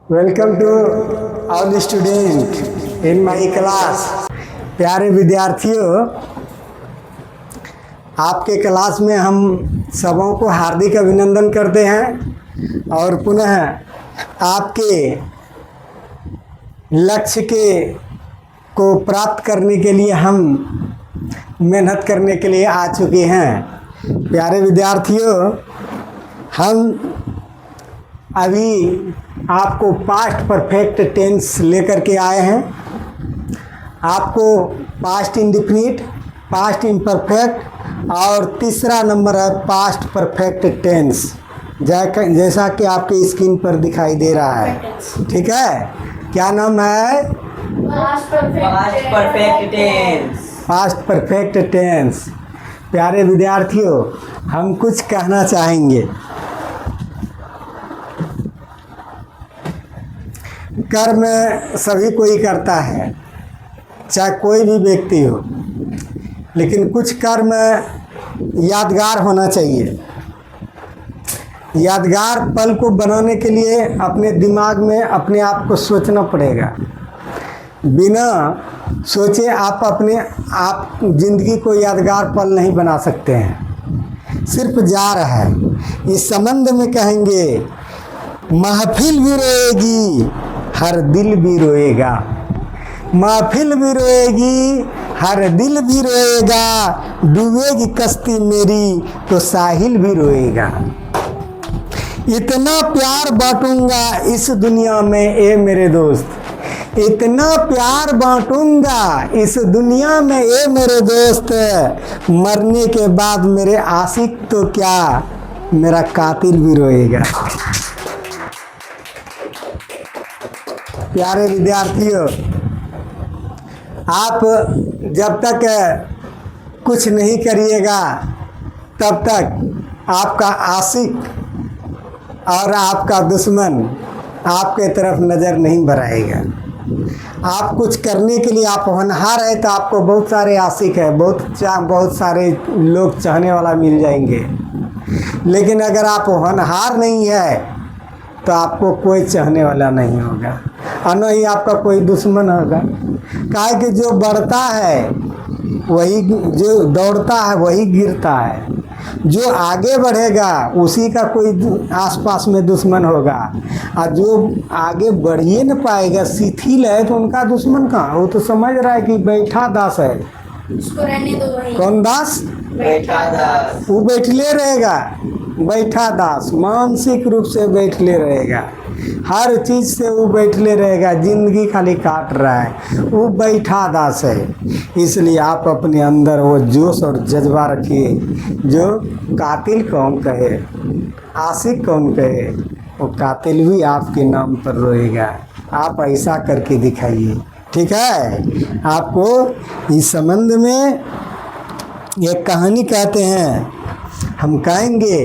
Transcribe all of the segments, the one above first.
Welcome to all student in my class. प्यारे विद्यार्थियों, आपके क्लास में हम सबों को हार्दिक अभिनंदन करते हैं और पुनः आपके लक्ष्य को प्राप्त करने के लिए हम मेहनत करने के लिए आ चुके हैं। प्यारे विद्यार्थियों, हम अभी आपको पास्ट परफेक्ट टेंस लेकर के आए हैं। आपको पास्ट इंडेफिनिट, पास्ट इम्परफेक्ट और तीसरा नंबर है पास्ट परफेक्ट टेंस, जैसा कि आपके स्क्रीन पर दिखाई दे रहा है। ठीक है, क्या नाम है? Past perfect tense. Past perfect tense. प्यारे विद्यार्थियों, हम कुछ कहना चाहेंगे। कर्म सभी कोई करता है, चाहे कोई भी व्यक्ति हो, लेकिन कुछ कर्म यादगार होना चाहिए। यादगार पल को बनाने के लिए अपने दिमाग में अपने आप को सोचना पड़ेगा। बिना सोचे आप जिंदगी को यादगार पल नहीं बना सकते हैं। सिर्फ जा रहा है। इस संबंध में कहेंगे, महफिल भी रोएगी, हर दिल भी रोएगा। महफिल भी रोएगी, हर दिल भी रोएगा। डूबेगी कश्ती मेरी तो साहिल भी रोएगा। इतना प्यार बांटूंगा इस दुनिया में ए मेरे दोस्त, इतना प्यार बांटूंगा इस दुनिया में ए मेरे दोस्त। मरने के बाद मेरे आशिक तो क्या, मेरा कातिल भी रोएगा। प्यारे विद्यार्थियों, आप जब तक कुछ नहीं करिएगा तब तक आपका आशिक और आपका दुश्मन आपके तरफ नज़र नहीं बढ़ाएगा। आप कुछ करने के लिए आप होनहार है तो आपको बहुत सारे आशिक है, बहुत सारे लोग चाहने वाला मिल जाएंगे। लेकिन अगर आप होनहार नहीं है तो आपको कोई चाहने वाला नहीं होगा और न ही आपका कोई दुश्मन होगा। काहे कि जो बढ़ता है वही, जो दौड़ता है वही गिरता है। जो आगे बढ़ेगा उसी का कोई आसपास में दुश्मन होगा, और जो आगे बढ़ ही न पाएगा, शिथिल है, तो उनका दुश्मन कहाँ? वो तो समझ रहा है कि बैठा दास है। उसको रहने दो वही। कौन दास? बैठा दास। वो बैठले रहेगा, बैठा दास मानसिक रूप से बैठले रहेगा। हर चीज़ से वो बैठले रहेगा, जिंदगी खाली काट रहा है, वो बैठा दास है। इसलिए आप अपने अंदर वो जोश और जज्बा रखिए। जो कातिल कौन कहे, आशिक कौन कहे, वो कातिल भी आपके नाम पर रोएगा। आप ऐसा करके दिखाइए। ठीक है, आपको इस संबंध में एक कहानी कहते हैं। हम कहेंगे,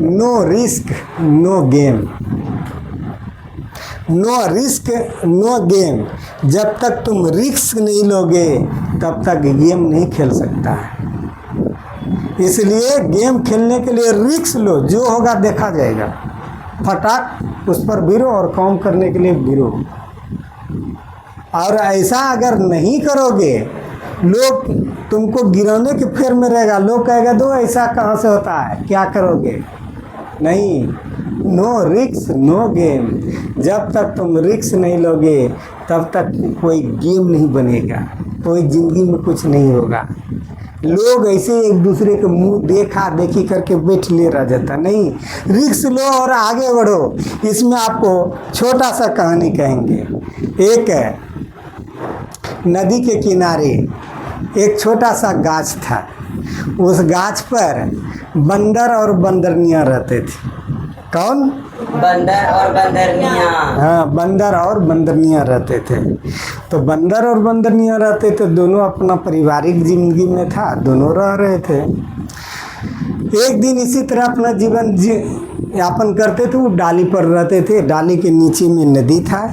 no risk no game. No risk no game. जब तक तुम रिस्क नहीं लोगे तब तक गेम नहीं खेल सकता है। इसलिए गेम खेलने के लिए रिस्क लो, जो होगा देखा जाएगा। फटाक उस पर गिरो और काम करने के लिए गिरो। और ऐसा अगर नहीं करोगे, लोग तुमको गिराने के फेर में रहेगा। लोग कहेगा, दो ऐसा कहाँ से होता है, क्या करोगे? नहीं, नो रिस्क नो गेम। जब तक तुम रिस्क नहीं लोगे तब तक कोई गेम नहीं बनेगा, कोई जिंदगी में कुछ नहीं होगा। लोग ऐसे एक दूसरे के मुंह देखा देखी करके बैठ ले रह जाता। नहीं, रिस्क लो और आगे बढ़ो। इसमें आपको छोटा सा कहानी कहेंगे। एक नदी के किनारे एक छोटा सा गाछ था। उस गाछ पर बंदर और बंदरनियाँ रहते थे। कौन? बंदर और बंदरनियाँ। हाँ, बंदर और बंदरनियाँ रहते थे। तो बंदर और बंदरनियाँ रहते थे, दोनों अपना पारिवारिक जिंदगी में था, दोनों रह रहे थे। एक दिन इसी तरह अपना जीवन यापन करते थे। वो डाली पर रहते थे, डाली के नीचे में नदी था,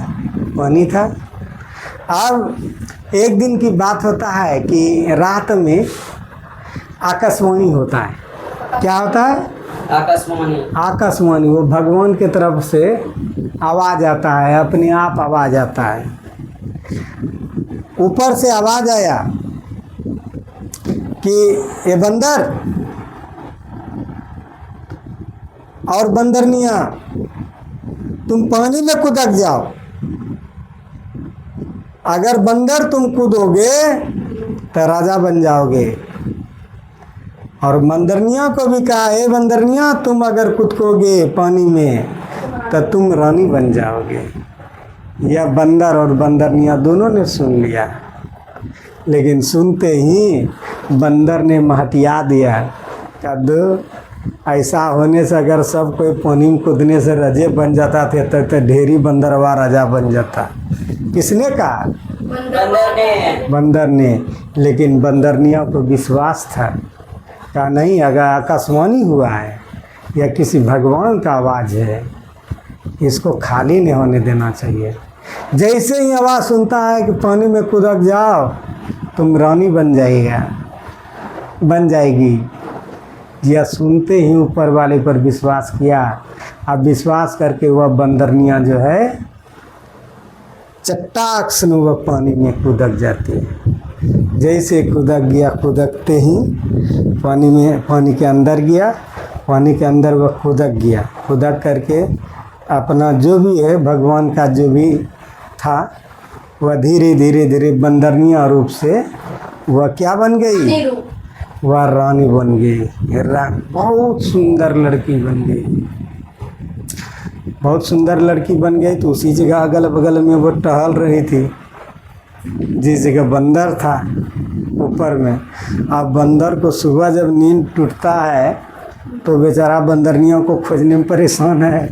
पानी था। अब एक दिन की बात होता है कि रात में आकाशवाणी होता है। क्या होता है? आकाशवाणी आकाशवाणी, वो भगवान की तरफ से आवाज़ आता है, अपने आप आवाज़ आता है। ऊपर से आवाज़ आया कि ये बंदर और बंदरनियाँ तुम पानी में कूदक जाओ। अगर बंदर तुम कूदोगे तो राजा बन जाओगे। और बंदरनिया को भी कहा, हे बंदरनिया तुम अगर कूदोगे पानी में तो तुम रानी बन जाओगे। यह बंदर और बंदरनिया दोनों ने सुन लिया, लेकिन सुनते ही बंदर ने महतिया दिया। कद ऐसा होने से अगर सब कोई पानी में कूदने से रजे बन जाता थे तो ढेरी बंदरवा राजा बन जाता। किसने कहा? बंदर ने। लेकिन बंदरनिया को विश्वास था, कहा नहीं, अगर आकाशवाणी हुआ है या किसी भगवान का आवाज़ है, इसको खाली नहीं होने देना चाहिए। जैसे ही आवाज़ सुनता है कि पानी में कूदक जाओ तुम रानी बन जाएगी। यह सुनते ही ऊपर वाले पर विश्वास किया। अब विश्वास करके वह बंदरनिया जो है चट्टाक से वह पानी में कूदक जाती है। जैसे कूदक गया, कूदकते ही पानी के अंदर गया। पानी के अंदर वह कूदक गया। कूदक करके अपना जो भी है भगवान का जो भी था वह धीरे धीरे बंदरनिया रूप से वह क्या बन गई? वह रानी बन गई। बहुत सुंदर लड़की बन गई, बहुत सुंदर लड़की बन गई। तो उसी जगह अगल बगल में वो टहल रही थी जिस जगह बंदर था ऊपर में। अब बंदर को सुबह जब नींद टूटता है तो बेचारा बंदरनिया को खोजने में परेशान है।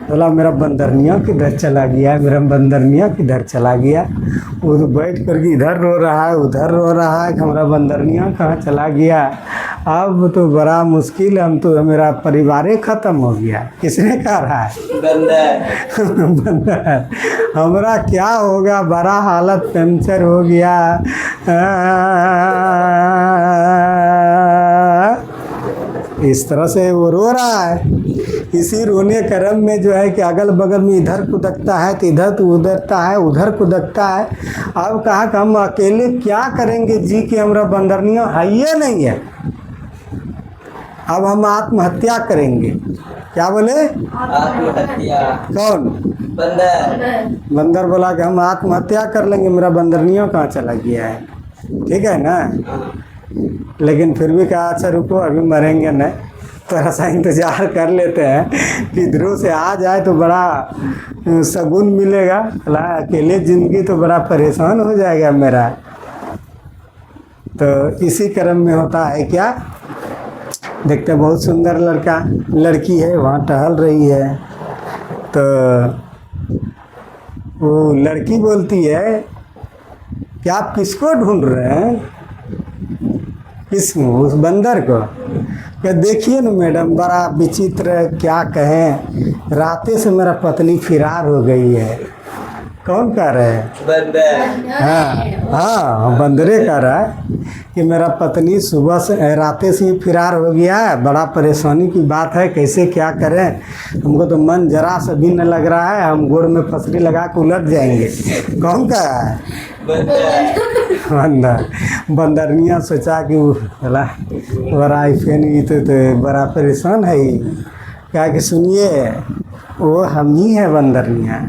बोला मेरा बंदरनिया किधर चला गया, मेरा बंदरनिया किधर चला गया। वो तो बैठ कर के इधर रो रहा है, उधर रो रहा है कि हमारा बंदरनिया कहाँ चला गया। अब तो बड़ा मुश्किल, हम तो मेरा परिवार ही ख़त्म हो गया। किसने कहा रहा है? बंदर। हमारा क्या होगा, बड़ा हालत पंचर हो गया। इस तरह से वो रो रहा है। इसी रोने क्रम में जो है कि अगल बगल में इधर कूदकता है तो इधर तो उधरता है, उधर कूदकता है। अब कहा कि हम अकेले क्या करेंगे जी कि हमारा बंदरनिया है ये नहीं है, अब हम आत्महत्या करेंगे। क्या बोले? आत्महत्या। कौन? बंदर बोला कि हम आत्महत्या कर लेंगे, मेरा बंदरनिया कहाँ चला गया है। ठीक है ना? लेकिन फिर भी कहा अच्छा रुको, अभी मरेंगे नहीं, थोड़ा सा इंतज़ार कर लेते हैं कि इधरों से आ जाए तो बड़ा शगुन मिलेगा। बोला अकेले ज़िंदगी तो बड़ा परेशान हो जाएगा मेरा। तो इसी क्रम में होता है क्या, देखते बहुत सुंदर लड़की है वहाँ टहल रही है। तो वो लड़की बोलती है कि आप किसको ढूंढ रहे हैं? किसको? उस बंदर को। क्या देखिए ना मैडम, बड़ा विचित्र है, क्या कहें, रातें से मेरा पत्नी फरार हो गई है। कौन कह रहे हैं? बंदर। हाँ बंदरे कह रहा है कि मेरा पत्नी सुबह से रातें से ही फरार हो गया है, बड़ा परेशानी की बात है, कैसे क्या करें, हमको तो मन जरा सा भी न लग रहा है, हम गोड़ में फसरी लगा के उलट जाएंगे। कौन कह रहा है? बंदर। बंदरनिया सोचा कि बोला बड़ा फैन तो बड़ा परेशान है ही। क्या कि सुनिए वो हम ही है बंदरनिया,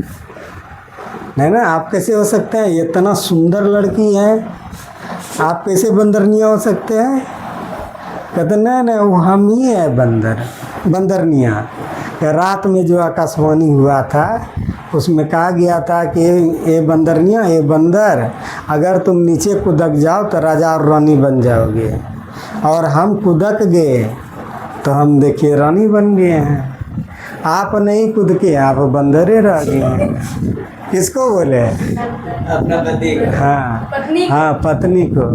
नहीं ना, आप कैसे हो सकते हैं? इतना सुंदर लड़की है, आप कैसे बंदरनिया हो सकते हैं? कहते नहीं वो हम ही है बंदरनिया। रात में जो आकाशवाणी हुआ था उसमें कहा गया था कि ये बंदरनिया, ये बंदर, अगर तुम नीचे कूदक जाओ तो राजा और रानी बन जाओगे, और हम कूदक गए तो हम देखिए रानी बन गए हैं। आप नहीं कूद के, आप बंदरे रह गए। किसको बोले? अपना पति। हाँ पत्नी को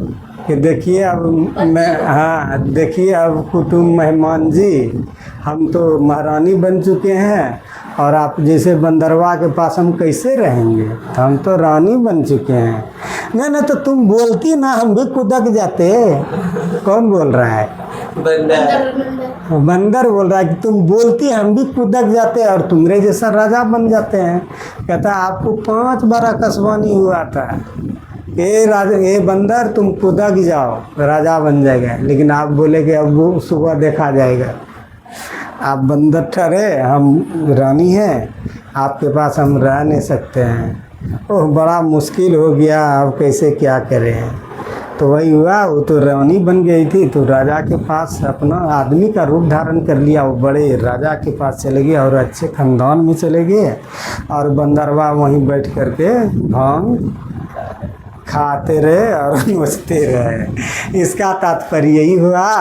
कि देखिए अब देखिए अब कुटुंब मेहमान जी, हम तो महारानी बन चुके हैं और आप जैसे बंदरवा के पास हम कैसे रहेंगे, हम तो रानी बन चुके हैं। नहीं तो तुम बोलती ना, हम भी कूदक जाते। कौन बोल रहा है? बंदर बंदर बोल रहा है कि तुम बोलती हम भी कुदक जाते हैं और तुम्हारे जैसा राजा बन जाते हैं। कहता आपको 5 बार आकाशवाणी हुआ था, ए राजा, ए बंदर तुम कुदक जाओ राजा बन जाएगा, लेकिन आप बोले कि अब वो सुबह देखा जाएगा। आप बंदर ठहरे, हम रानी हैं, आपके पास हम रह नहीं सकते हैं। ओह बड़ा मुश्किल हो गया, अब कैसे क्या करें। तो वही हुआ, वो तो रानी बन गई थी, तो राजा के पास अपना आदमी का रूप धारण कर लिया। वो बड़े राजा के पास चले गए और अच्छे खानदान में चले गए, और बंदरवा वहीं बैठ करके भांग खाते रहे और नोचते रहे। इसका तात्पर्य यही हुआ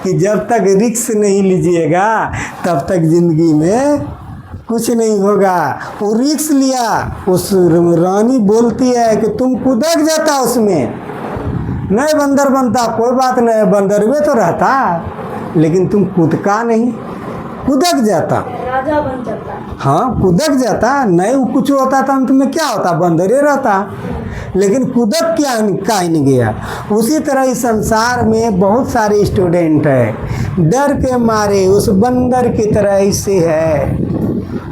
कि जब तक रिस्क नहीं लीजिएगा तब तक ज़िंदगी में कुछ नहीं होगा। वो रिस्क लिया, उस रानी बोलती है कि तुम कुदक जाता उसमें, नहीं बंदर बनता, कोई बात नहीं, बंदर में तो रहता, लेकिन तुम कूदका नहीं, कुदक जाता, राजा बन जाता। हाँ कुदक जाता, नहीं वो कुछ होता था अंत में क्या होता, बंदरे रहता, लेकिन कुदक क्या का नहीं गया। उसी तरह इस संसार में बहुत सारे स्टूडेंट हैं, डर के मारे उस बंदर की तरह ऐसे है,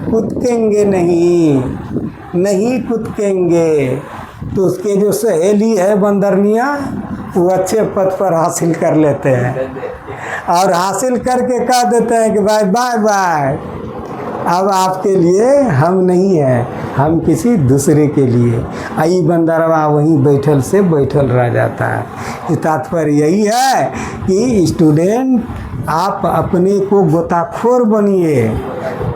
कूदेंगे नहीं, नहीं कूदेंगे। तो उसके जो सहेली है बंदरनिया, वो अच्छे पद पर हासिल कर लेते हैं और हासिल करके कह देते हैं कि भाई बाय बाय, अब आपके लिए हम नहीं हैं, हम किसी दूसरे के लिए। आई बंदरवा वहीं बैठल से बैठल रह जाता है। ये तात्पर्य यही है कि स्टूडेंट आप अपने को गोताखोर बनिए,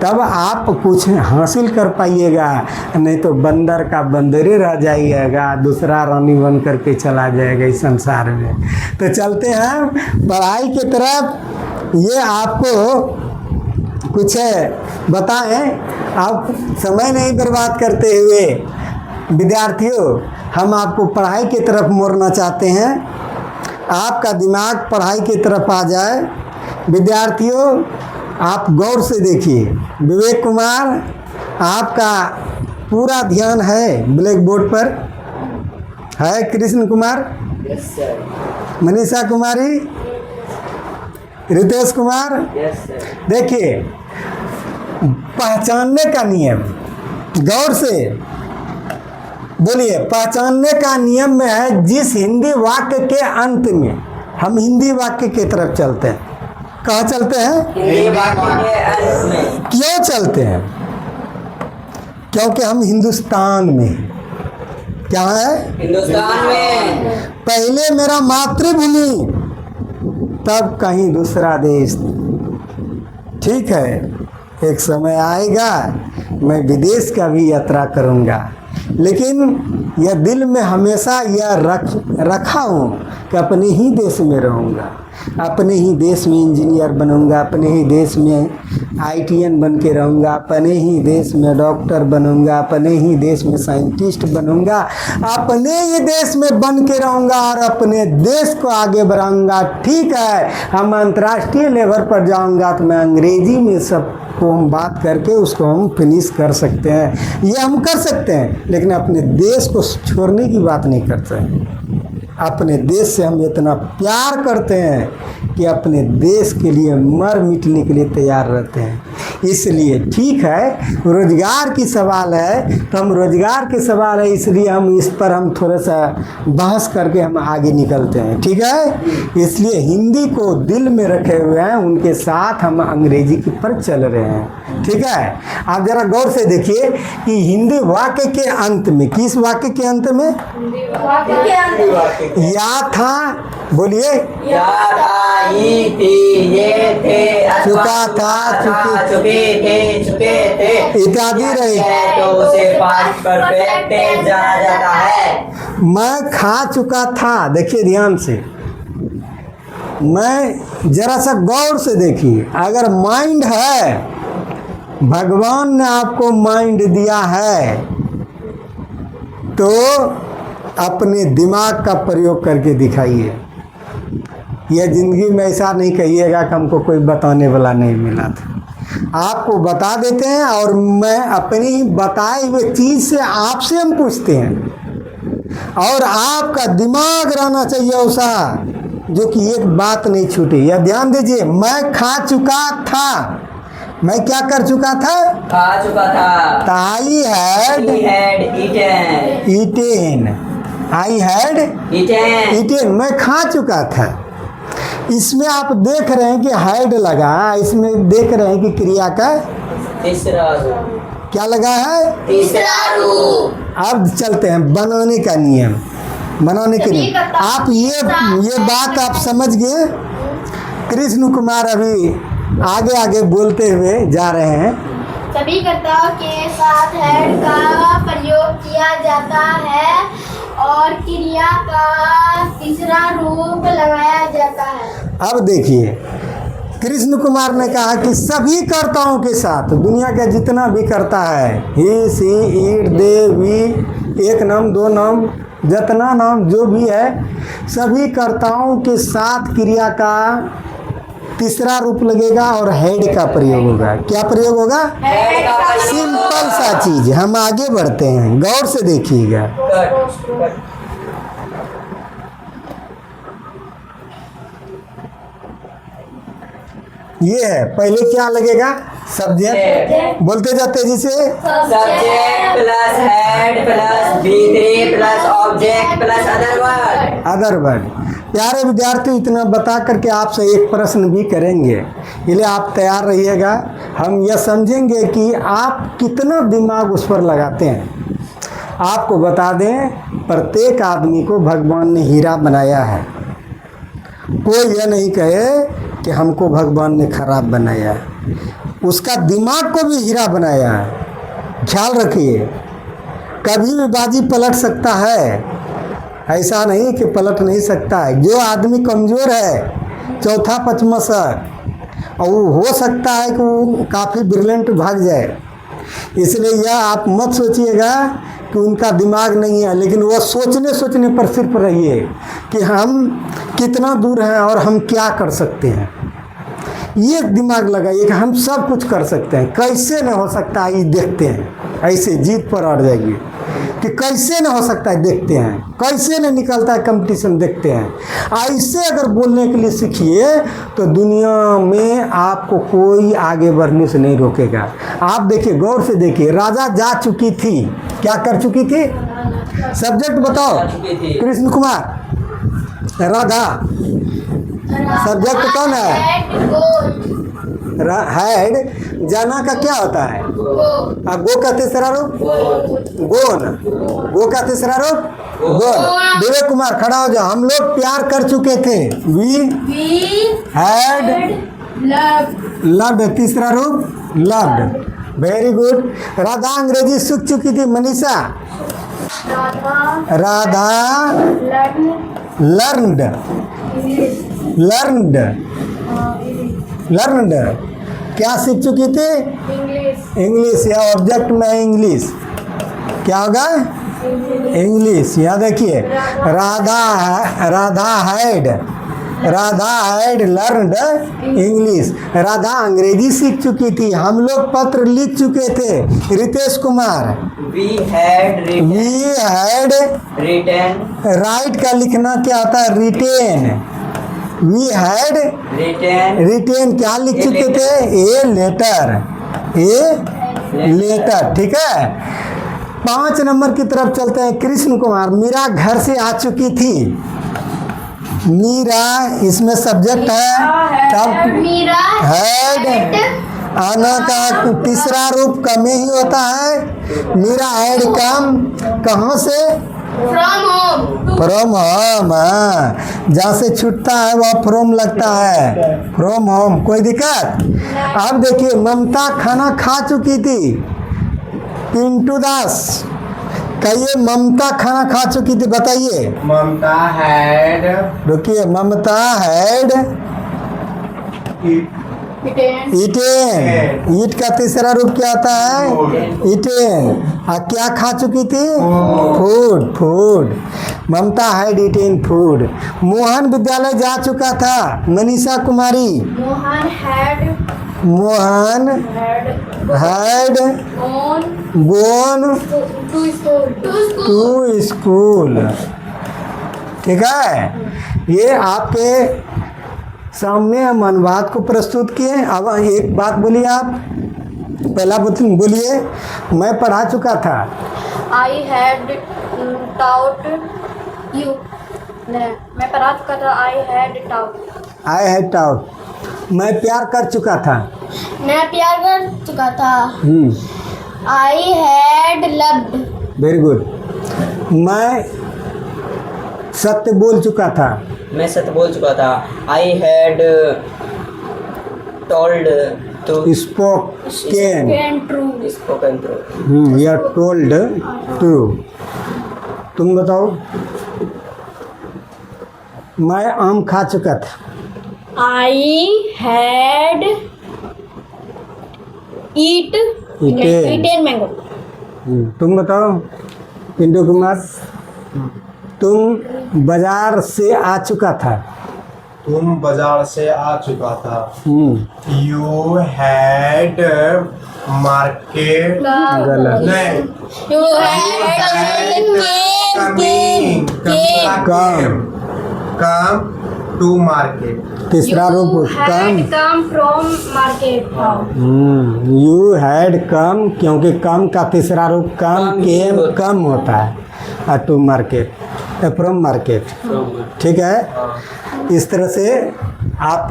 तब आप कुछ हासिल कर पाइएगा, नहीं तो बंदर का बंदरे रह जाइएगा, दूसरा रानी बन करके चला जाएगा इस संसार में। तो चलते हैं पढ़ाई की तरफ। ये आपको कुछ बताएं, आप समय नहीं बर्बाद करते हुए विद्यार्थियों, हम आपको पढ़ाई की तरफ मोड़ना चाहते हैं, आपका दिमाग पढ़ाई की तरफ आ जाए। विद्यार्थियों आप गौर से देखिए, विवेक कुमार आपका पूरा ध्यान है ब्लैक बोर्ड पर है, Krishna Kumar, yes sir, Manisha Kumari, Ritesh Kumar, yes sir. देखिए पहचानने का नियम, गौर से बोलिए, पहचानने का नियम में है जिस हिंदी वाक्य के अंत में, हम हिंदी वाक्य की तरफ चलते हैं। कहाँ चलते हैं? हिंदी वाक्य के अंत में। क्यों चलते हैं? क्योंकि हम हिंदुस्तान में हैं। क्या है? हिंदुस्तान में। पहले मेरा मातृभूमि, तब कहीं दूसरा देश। ठीक है, एक समय आएगा मैं विदेश का भी यात्रा करूंगा, लेकिन यह दिल में हमेशा यह रखा हूँ कि अपने ही देश में रहूँगा, अपने ही देश में इंजीनियर बनूंगा, अपने ही देश में ITN बन के रहूँगा, अपने ही देश में डॉक्टर बनूंगा, अपने ही देश में साइंटिस्ट बनूंगा, अपने ही देश में बन के रहूँगा और अपने देश को आगे बढ़ाऊंगा। ठीक है, हम अंतर्राष्ट्रीय लेवल पर जाऊंगा तो मैं अंग्रेजी में सबको हम बात करके उसको हम फिनिश कर सकते हैं, ये हम कर सकते हैं, लेकिन अपने देश को छोड़ने की बात नहीं करते हैं। अपने देश से हम इतना प्यार करते हैं कि अपने देश के लिए मर मिटने के लिए तैयार रहते हैं। इसलिए ठीक है, रोजगार की सवाल है तो हम रोजगार के सवाल है, इसलिए हम इस पर हम थोड़ा सा बहस करके हम आगे निकलते हैं। ठीक है, इसलिए हिंदी को दिल में रखे हुए हैं, उनके साथ हम अंग्रेजी की पर चल रहे हैं। ठीक है, आप जरा गौर से देखिए कि हिंदी वाक्य के अंत में, किस वाक्य के अंत में? वाक्य के अंत या था, बोलिए, या था, ये थी, ये थे, चुका था, चुके थे, चुके थे इत्यादि रहे, तो उसे पास्ट परफेक्ट टेंस जाना जाता है। मैं खा चुका था। देखिए ध्यान से, मैं जरा सा गौर से देखिए, अगर माइंड है, भगवान ने आपको माइंड दिया है तो अपने दिमाग का प्रयोग करके दिखाइए। यह ज़िंदगी में ऐसा नहीं कहिएगा कि हमको कोई बताने वाला नहीं मिला था। आपको बता देते हैं और मैं अपनी ही बताए हुए चीज़ से आपसे हम पूछते हैं, और आपका दिमाग रहना चाहिए ऐसा जो कि एक बात नहीं छूटी। यह ध्यान दीजिए, मैं खा चुका था, मैं क्या कर चुका था? खा चुका था। I had He had eaten. Eaten, I had Eaten. Eaten, मैं खा चुका था। इसमें आप देख रहे हैं कि हैड लगा, इसमें देख रहे हैं कि क्रिया का तीसरा रूप। क्या लगा है? तीसरा रूप। अब चलते हैं बनाने का नियम, बनाने के नियम। आप ये बात आप समझ गए। कृष्ण कुमार अभी आगे आगे बोलते हुए जा रहे हैं। सभी कर्ताओं के साथ हैड का प्रयोग किया जाता है और क्रिया का तीसरा रूप लगाया जाता है। अब देखिए, कृष्ण कुमार ने कहा कि सभी कर्ताओं के साथ, दुनिया का जितना भी करता है, ही सी इट दे वी, एक नाम दो नाम जितना नाम जो भी है, सभी कर्ताओं के साथ क्रिया का तीसरा रूप लगेगा और हेड का प्रयोग होगा। क्या प्रयोग होगा? सिंपल सा चीज। हम आगे बढ़ते हैं, गौर से देखिएगा। ये है, पहले क्या लगेगा? सब्जेक्ट। बोलते जाते जिसे subject plus head plus V3 plus object plus other word. Other word. प्यारे विद्यार्थी, इतना बता करके आपसे एक प्रश्न भी करेंगे, इसलिए आप तैयार रहिएगा। हम यह समझेंगे कि आप कितना दिमाग उस पर लगाते हैं। आपको बता दें, प्रत्येक आदमी को भगवान ने हीरा बनाया है। कोई यह नहीं कहे कि हमको भगवान ने खराब बनाया है। उसका दिमाग को भी हीरा बनाया है। ख्याल रखिए, कभी भी बाजी पलट सकता है, ऐसा नहीं कि पलट नहीं सकता है। जो आदमी कमज़ोर है, चौथा पचमा सर, और वो हो सकता है कि वो काफ़ी ब्रिलियंट भाग जाए। इसलिए यह आप मत सोचिएगा कि उनका दिमाग नहीं है, लेकिन वह सोचने पर सिर्फ रहिए कि हम कितना दूर हैं और हम क्या कर सकते हैं। ये दिमाग लगाइए कि हम सब कुछ कर सकते हैं। कैसे न हो सकता है, ये देखते हैं। ऐसे जीत पर अड़ जाइए कि कैसे न हो सकता है, देखते हैं। कैसे न निकलता है कंपटीशन, देखते हैं। ऐसे अगर बोलने के लिए सीखिए तो दुनिया में आपको कोई आगे बढ़ने से नहीं रोकेगा। आप देखिए, गौर से देखिए, राजा जा चुकी थी, क्या कर चुकी थी? सब्जेक्ट बताओ कृष्ण कुमार। राधा सब्जेक्ट कौन है? हैड। जाना का क्या होता है? गो का तीसरा रूप गोन। गो का तीसरा रूप गोन। विवेक कुमार खड़ा हो जाओ। हम लोग प्यार कर चुके थे। वी हैड लव्ड, तीसरा रूप लव्ड। Very good. राधा अंग्रेजी सीख चुकी थी। Manisha, Radha learned, learned, learned क्या सीख चुकी थी? इंग्लिश। या ऑब्जेक्ट में इंग्लिश, क्या होगा? इंग्लिश। यहाँ देखिए, Radha had learned English. Radha अंग्रेजी सीख चुकी थी। हम लोग पत्र लिख चुके थे। Ritesh Kumar, We had written। Write का लिखना क्या होता है? रिटेन। वी हैड रिटेन क्या लिख चुके थे? A letter, a letter. ठीक है। 5 नंबर की तरफ चलते हैं। कृष्ण कुमार, मीरा घर से आ चुकी थी। मीरा, इसमें सब्जेक्ट है, तब हैड। आना का तीसरा रूप कमे ही होता है। मीरा हैड कम, कहाँ से? From home. जहाँ से छूटता है वह फ्रॉम लगता है, फ्रॉम होम। कोई दिक्कत? अब देखिए, ममता खाना खा चुकी थी। पिंटू दास, कहिए ममता खाना खा चुकी थी, बताइए। ममता हैड, रुकिए, ममता हैड ईटेन। ईट का तीसरा रूप क्या आता है? ईटेन। क्या खा चुकी थी? Food, food. Mamta had eaten food. Mohan विद्यालय जा चुका था। Manisha Kumari, Mohan had gone to school. ठीक है। ये आपके सामने हम अनुवाद को प्रस्तुत किए। अब एक बात बोलिए आप, पहला बोलिए, मैं पढ़ा चुका था। I had taught you. मैं पढ़ा चुका था। I had taught. I had taut, मैं प्यार कर चुका था। मैं प्यार कर चुका था। I had loved. Very good. मैं सत्य बोल चुका था। मैं सत्य बोल चुका था। I had told to spoken, And true. spoken through. You are told true. तुम बताओ। मैं आम खा चुका था। I had eaten mango. तुम बताओ पिंटू कुमार। तुम बाजार से आ चुका था। तुम बाजार से आ चुका था। हम्म, यू हैड मार्केट गलत। नहीं, You had come to market. तीसरा रूप come. come from market. You had come, क्योंकि कम का तीसरा रूप कम, केम कम होता है, टू मार्केट, फ्रॉम मार्केट। ठीक है। इस तरह से आप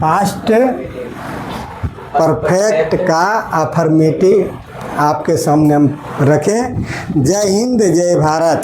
पास्ट परफेक्ट का अफर्मेटिव आपके सामने हम रखें। जय हिंद, जय भारत।